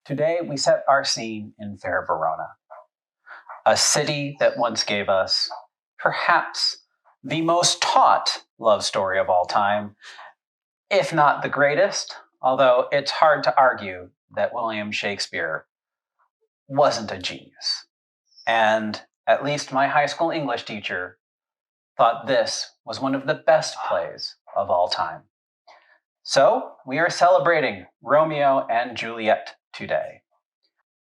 Today we set our scene in fair Verona, a city that once gave us perhaps the most taught love story of all time, if not the greatest, although it's hard to argue that William Shakespeare wasn't a genius. And at least my high school English teacher thought this was one of the best plays of all time. So we are celebrating Romeo and Juliet today,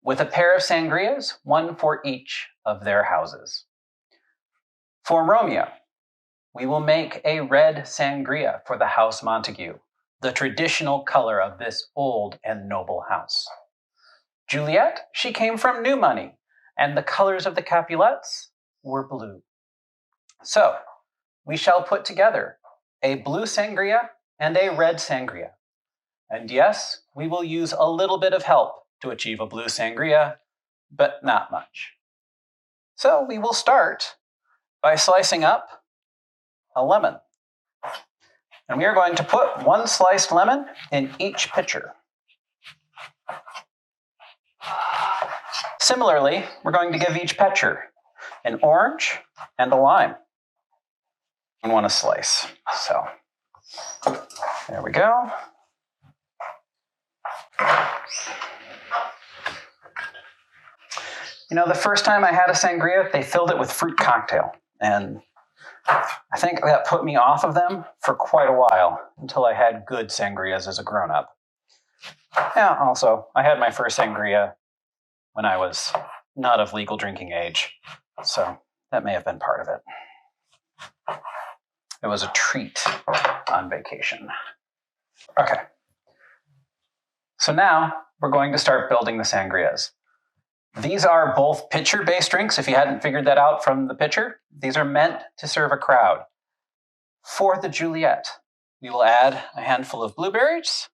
with a pair of sangrias, one for each of their houses. For Romeo, we will make a red sangria for the House Montague, the traditional color of this old and noble house. Juliet, she came from New Money, and the colors of the Capulets were blue. So, we shall put together a blue sangria and a red sangria. And yes, we will use a little bit of help to achieve a blue sangria, but not much. So we will start by slicing up a lemon. And we are going to put one sliced lemon in each pitcher. Similarly, we're going to give each pitcher an orange and a lime. And one a slice. So, there we go. You know, the first time I had a sangria, they filled it with fruit cocktail. And I think that put me off of them for quite a while until I had good sangrias as a grown-up. Yeah, also, I had my first sangria when I was not of legal drinking age. So that may have been part of it. It was a treat on vacation. Okay. So now we're going to start building the sangrias. These are both pitcher-based drinks, if you hadn't figured that out from the pitcher. These are meant to serve a crowd. For the Juliet, we will add a handful of blueberries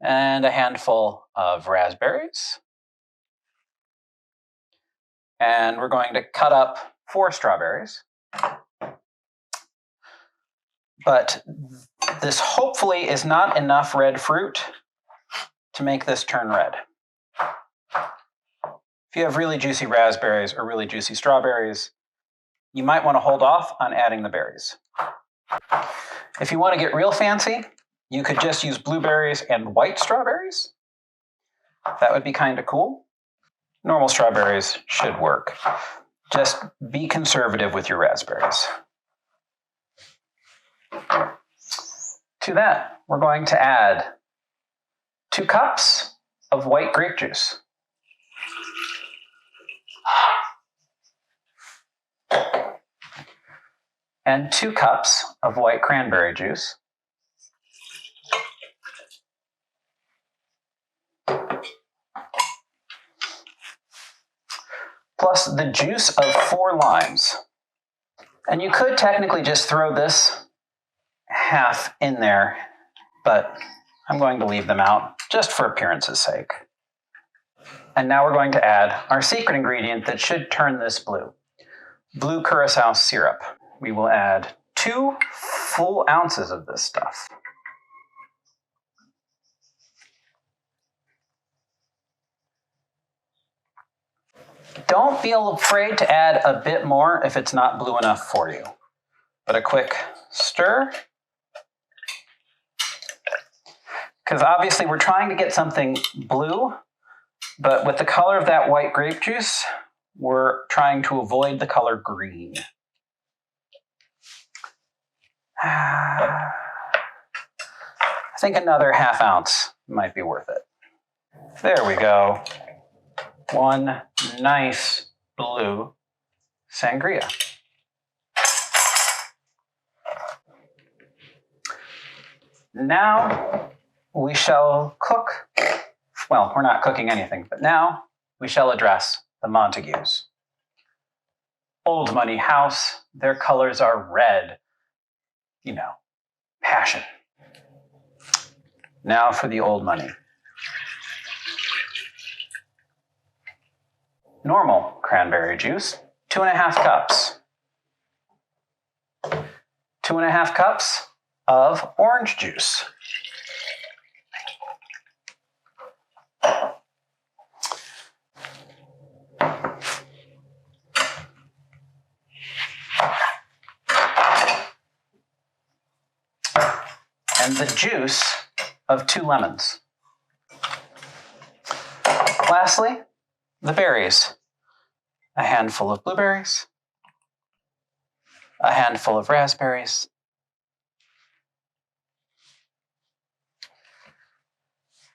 and a handful of raspberries. And we're going to cut up 4 strawberries. But this hopefully is not enough red fruit to make this turn red. If you have really juicy raspberries or really juicy strawberries, you might want to hold off on adding the berries. If you want to get real fancy, you could just use blueberries and white strawberries. That would be kind of cool. Normal strawberries should work. Just be conservative with your raspberries. To that, we're going to add 2 cups of white grape juice. And 2 cups of white cranberry juice. Plus the juice of 4 limes. And you could technically just throw this half in there, but I'm going to leave them out just for appearance's sake. And now we're going to add our secret ingredient that should turn this blue. Blue Curacao Syrup. We will add 2 full ounces of this stuff. Don't feel afraid to add a bit more if it's not blue enough for you. But a quick stir. Because obviously we're trying to get something blue, but with the color of that white grape juice, we're trying to avoid the color green. I think another ½ ounce might be worth it. There we go. One nice blue sangria. Now we shall cook. Well, we're not cooking anything, but now we shall address the Montagues. Old money house, their colors are red. You know, passion. Now for the old money. Normal cranberry juice, 2½ cups. 2½ cups of orange juice. and the juice of 2 lemons. Lastly, the berries. A handful of blueberries, a handful of raspberries,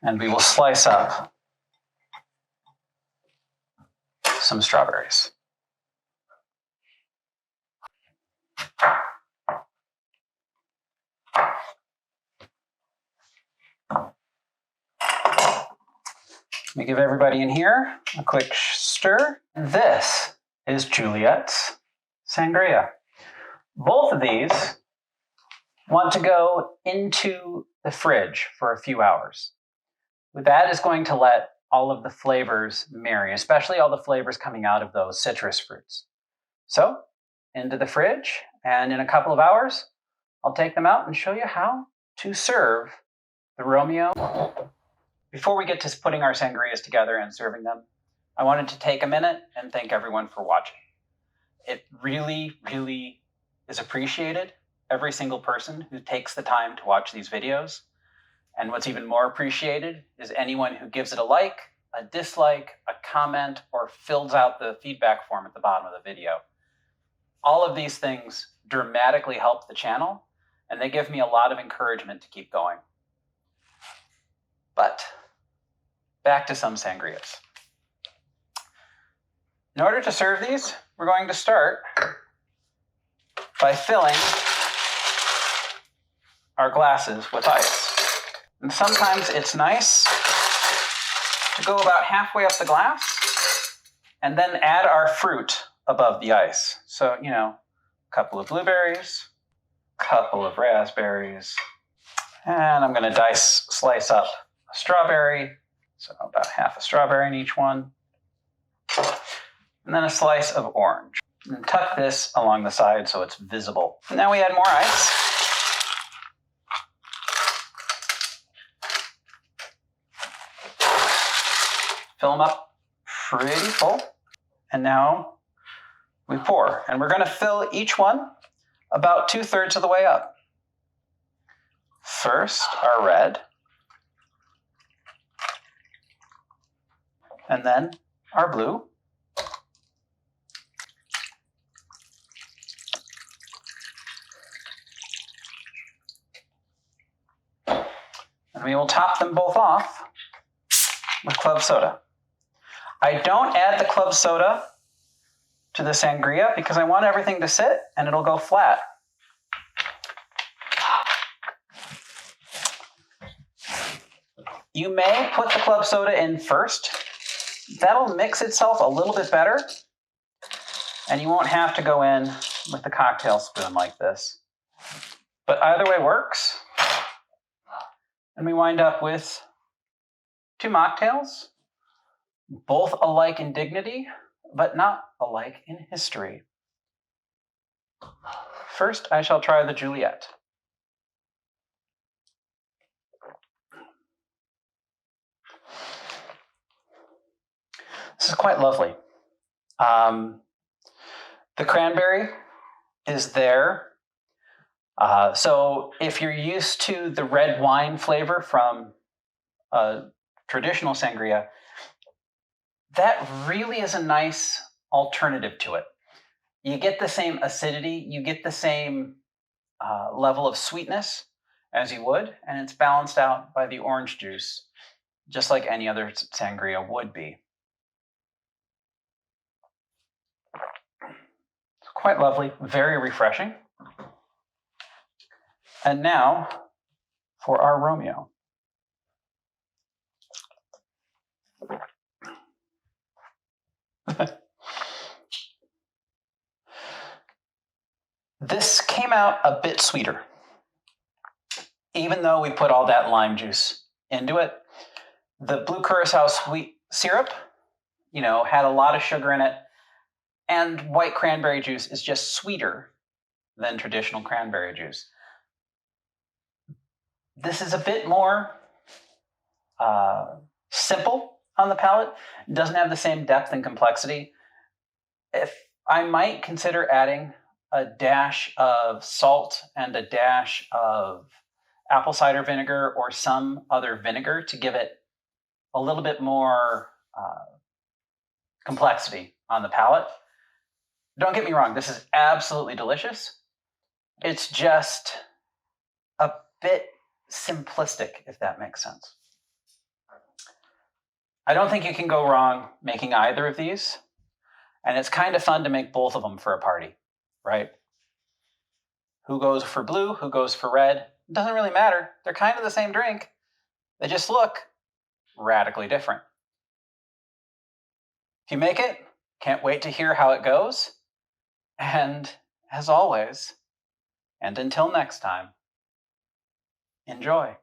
and we will slice up some strawberries. Let me give everybody in here a quick stir. This is Juliet's Sangria. Both of these want to go into the fridge for a few hours. That is going to let all of the flavors marry, especially all the flavors coming out of those citrus fruits. So, into the fridge, and in a couple of hours, I'll take them out and show you how to serve the Romeo. Before we get to putting our sangrias together and serving them, I wanted to take a minute and thank everyone for watching. It really, really is appreciated, every single person who takes the time to watch these videos. And what's even more appreciated is anyone who gives it a like, a dislike, a comment, or fills out the feedback form at the bottom of the video. All of these things dramatically help the channel, and they give me a lot of encouragement to keep going. But back to some sangrias. In order to serve these, we're going to start by filling our glasses with ice. And sometimes it's nice to go about halfway up the glass and then add our fruit above the ice. So, a couple of blueberries, a couple of raspberries, and I'm going to slice up a strawberry. So about half a strawberry in each one. And then a slice of orange. And tuck this along the side so it's visible. And now we add more ice. Fill them up pretty full. And now we pour. And we're going to fill each one about 2/3 of the way up. First, our red. And then our blue. And we will top them both off with club soda. I don't add the club soda to the sangria because I want everything to sit and it'll go flat. You may put the club soda in first. That'll mix itself a little bit better, and you won't have to go in with the cocktail spoon like this. But either way works. And we wind up with 2 mocktails, both alike in dignity, but not alike in history. First, I shall try the Juliet. This is quite lovely. The cranberry is there. So if you're used to the red wine flavor from a traditional sangria, that really is a nice alternative to it. You get the same acidity, you get the same level of sweetness as you would, and it's balanced out by the orange juice, just like any other sangria would be. It's quite lovely, very refreshing. And now for our Romeo. This came out a bit sweeter. Even though we put all that lime juice into it, the blue Curacao syrup, had a lot of sugar in it, and white cranberry juice is just sweeter than traditional cranberry juice. This is a bit more simple on the palate. It doesn't have the same depth and complexity. If I might consider adding a dash of salt and a dash of apple cider vinegar or some other vinegar to give it a little bit more complexity on the palate. Don't get me wrong, this is absolutely delicious. It's just a bit simplistic, if that makes sense. I don't think you can go wrong making either of these. And it's kind of fun to make both of them for a party, right? Who goes for blue? Who goes for red? It doesn't really matter. They're kind of the same drink. They just look radically different. If you make it, can't wait to hear how it goes. And as always, and until next time, enjoy.